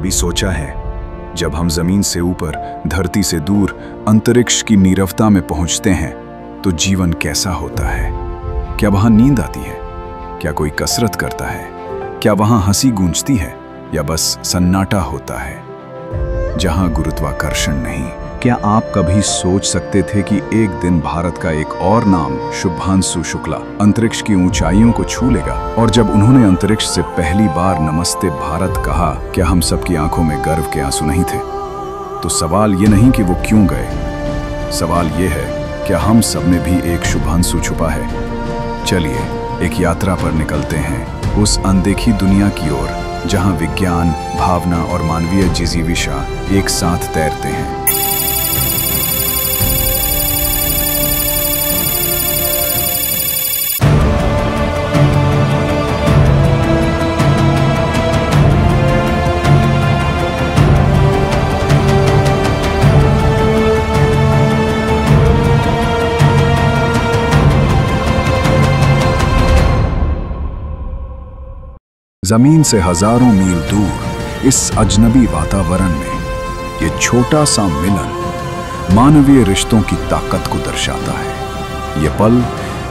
कभी सोचा है, जब हम जमीन से ऊपर, धरती से दूर, अंतरिक्ष की नीरवता में पहुंचते हैं तो जीवन कैसा होता है? क्या वहां नींद आती है? क्या कोई कसरत करता है? क्या वहां हंसी गूंजती है या बस सन्नाटा होता है जहां गुरुत्वाकर्षण नहीं? क्या आप कभी सोच सकते थे कि एक दिन भारत का एक और नाम, शुभांशु शुक्ला, अंतरिक्ष की ऊंचाइयों को छू लेगा? और जब उन्होंने अंतरिक्ष से पहली बार नमस्ते भारत कहा, क्या हम सबकी आंखों में गर्व के आंसू नहीं थे? तो सवाल ये नहीं कि वो क्यों गए, सवाल ये है, क्या हम सब में भी एक शुभांशु छुपा है? चलिए एक यात्रा पर निकलते हैं उस अनदेखी दुनिया की ओर, जहां विज्ञान, भावना और मानवीय जिजीविशा एक साथ तैरते हैं। जमीन से हजारों मील दूर इस अजनबी वातावरण में ये छोटा सा मिलन मानवीय रिश्तों की ताकत को दर्शाता है। ये पल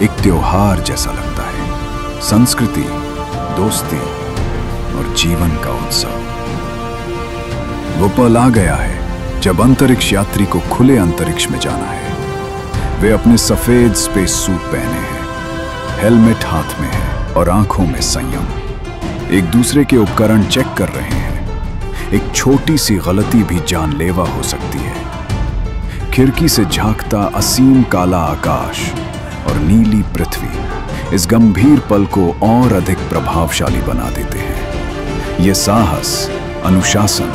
एक त्योहार जैसा लगता है, संस्कृति, दोस्ती और जीवन का उत्सव। वो पल आ गया है जब अंतरिक्ष यात्री को खुले अंतरिक्ष में जाना है। वे अपने सफेद स्पेस सूट पहने हैं, हेलमेट हाथ में है और आंखों में संयम। एक दूसरे के उपकरण चेक कर रहे हैं। एक छोटी सी गलती भी जानलेवा हो सकती है। खिड़की से झांकता असीम काला आकाश और नीली पृथ्वी इस गंभीर पल को और अधिक प्रभावशाली बना देते हैं। ये साहस, अनुशासन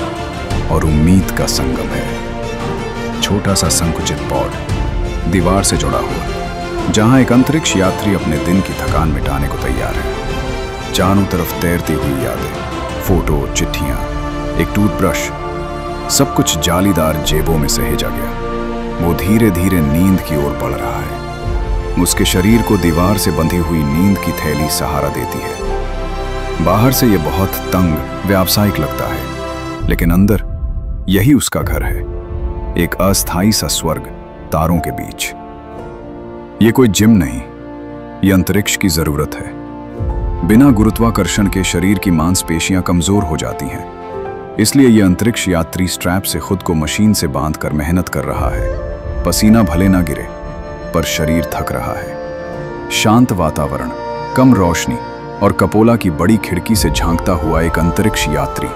और उम्मीद का संगम है। छोटा सा संकुचित पॉड दीवार से जुड़ा हुआ, जहां एक अंतरिक्ष यात्री अपने दिन की थकान मिटाने को तैयार है। चारों तरफ तैरती हुई यादें, फोटो, चिट्ठियां, एक टूथब्रश, सब कुछ जालीदार जेबों में सहेजा गया। वो धीरे धीरे नींद की ओर बढ़ रहा है। उसके शरीर को दीवार से बंधी हुई नींद की थैली सहारा देती है। बाहर से ये बहुत तंग, व्यावसायिक लगता है, लेकिन अंदर यही उसका घर है, एक अस्थायी सा स्वर्ग तारों के बीच। ये कोई जिम नहीं, ये अंतरिक्ष की जरूरत है। बिना गुरुत्वाकर्षण के शरीर की मांसपेशियां कमजोर हो जाती हैं। इसलिए यह अंतरिक्ष यात्री स्ट्रैप से खुद को मशीन से बांधकर मेहनत कर रहा है। पसीना भले ना गिरे, पर शरीर थक रहा है। शांत वातावरण, कम रोशनी और कपोला की बड़ी खिड़की से झांकता हुआ एक अंतरिक्ष यात्री।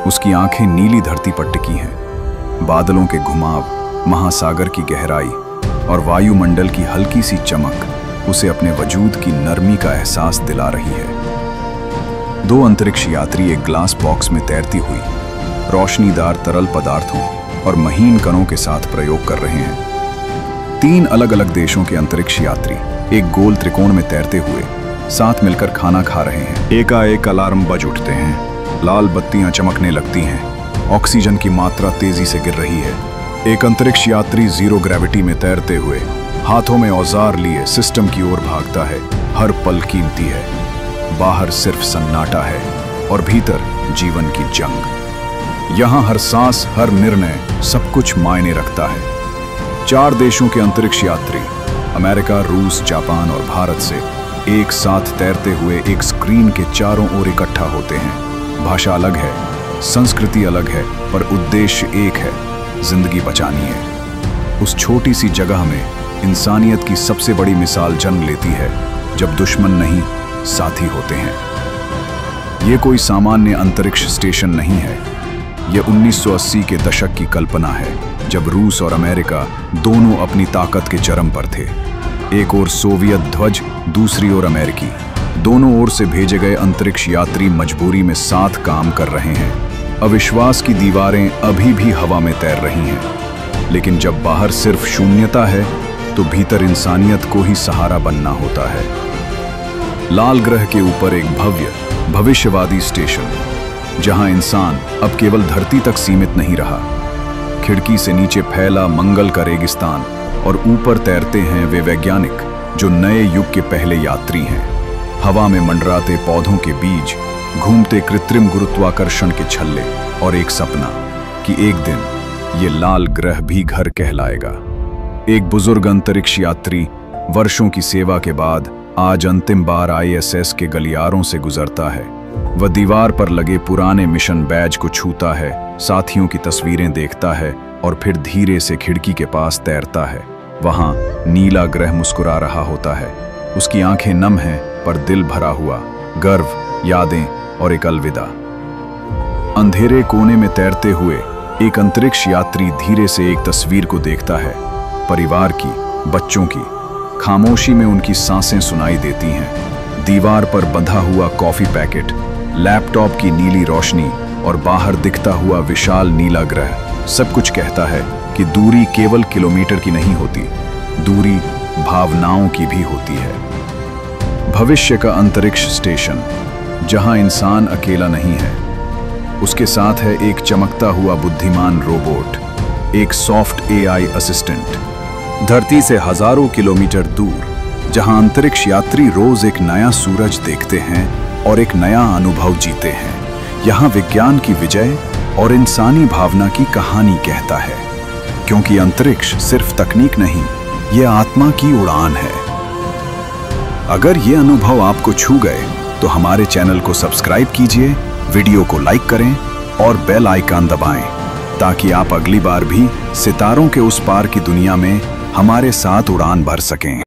उसकी आंखें नीली धरती पर टिकी हैं। बादलों के घुमाव, महासागर की गहराई और वायुमंडल की हल्की सी चमक उसे अपने वजूद की नरमी का एहसास दिला रही है। दो अंतरिक्ष यात्री एक ग्लास बॉक्स में तैरती हुई रोशनीदार तरल पदार्थों और महीन कणों के साथ प्रयोग कर रहे हैं। तीन अलग अलग देशों के अंतरिक्ष यात्री एक गोल त्रिकोण में तैरते हुए साथ मिलकर खाना खा रहे हैं। एकाएक अलार्म बज उठते हैं, लाल बत्तियां चमकने लगती हैं, ऑक्सीजन की मात्रा तेजी से गिर रही है। एक अंतरिक्ष यात्री जीरो ग्रेविटी में तैरते हुए हाथों में औजार लिए सिस्टम की ओर भागता है। हर पल कीमती है। बाहर सिर्फ सन्नाटा है और भीतर जीवन की जंग। यहां हर सांस, हर निर्णय, सब कुछ मायने रखता है। चार देशों के अंतरिक्ष यात्री अमेरिका, रूस, जापान और भारत से एक साथ तैरते हुए एक स्क्रीन के चारों ओर इकट्ठा होते हैं। भाषा अलग है, संस्कृति अलग है, पर उद्देश्य एक है, जिंदगी बचानी है। उस छोटी सी जगह में इंसानियत की सबसे बड़ी मिसाल जन्म लेती है, जब दुश्मन नहीं, साथी होते हैं। ये कोई सामान्य अंतरिक्ष स्टेशन नहीं है। यह 1980 के दशक की कल्पना है, जब रूस और अमेरिका दोनों अपनी ताकत के चरम पर थे। एक ओर सोवियत ध्वज, दूसरी ओर अमेरिकी। दोनों ओर से भेजे गए अंतरिक्ष यात्री मजबूरी में साथ काम कर रहे हैं। अविश्वास की दीवारें अभी भी हवा में तैर रही हैं, लेकिन जब बाहर सिर्फ शून्यता है तो भीतर इंसानियत को ही सहारा बनना होता है। लाल ग्रह के ऊपर एक भव्य, भविष्यवादी स्टेशन, जहां इंसान अब केवल धरती तक सीमित नहीं रहा। खिड़की से नीचे फैला मंगल का रेगिस्तान और ऊपर तैरते हैं वे वैज्ञानिक जो नए युग के पहले यात्री हैं। हवा में मंडराते पौधों के बीज, घूमते कृत्रिम गुरुत्वाकर्षण के छल्ले और एक सपना कि एक दिन ये लाल ग्रह भी घर कहलाएगा। एक बुजुर्ग अंतरिक्ष यात्री वर्षों की सेवा के बाद आज अंतिम बार ISS के गलियारों से गुजरता है। वह दीवार पर लगे पुराने मिशन बैज को छूता है, साथियों की तस्वीरें देखता है और फिर धीरे से खिड़की के पास तैरता है। वहां नीला ग्रह मुस्कुरा रहा होता है। उसकी आंखें नम हैं पर दिल भरा हुआ, गर्व, यादें और एक अलविदा। अंधेरे कोने में तैरते हुए एक अंतरिक्ष यात्री धीरे से एक तस्वीर को देखता है, परिवार की, बच्चों की। खामोशी में उनकी सांसें सुनाई देती हैं। दीवार पर बंधा हुआ कॉफी पैकेट, लैपटॉप की नीली रोशनी और बाहर दिखता हुआ विशाल नीला ग्रह सब कुछ कहता है कि दूरी केवल किलोमीटर की नहीं होती, दूरी भावनाओं की भी होती है। भविष्य का अंतरिक्ष स्टेशन, जहां इंसान अकेला नहीं है, उसके साथ है एक चमकता हुआ बुद्धिमान रोबोट, एक सॉफ्ट AI असिस्टेंट। धरती से हजारों किलोमीटर दूर, जहां अंतरिक्ष यात्री रोज एक नया सूरज देखते हैं और एक नया अनुभव जीते हैं, यहां विज्ञान की विजय और इंसानी भावना की कहानी कहता है। क्योंकि अंतरिक्ष सिर्फ तकनीक नहीं, यह आत्मा की उड़ान है। अगर ये अनुभव आपको छू गए तो हमारे चैनल को सब्सक्राइब कीजिए, वीडियो को लाइक करें और बेल आइकन दबाएं, ताकि आप अगली बार भी सितारों के उस पार की दुनिया में हमारे साथ उड़ान भर सकें।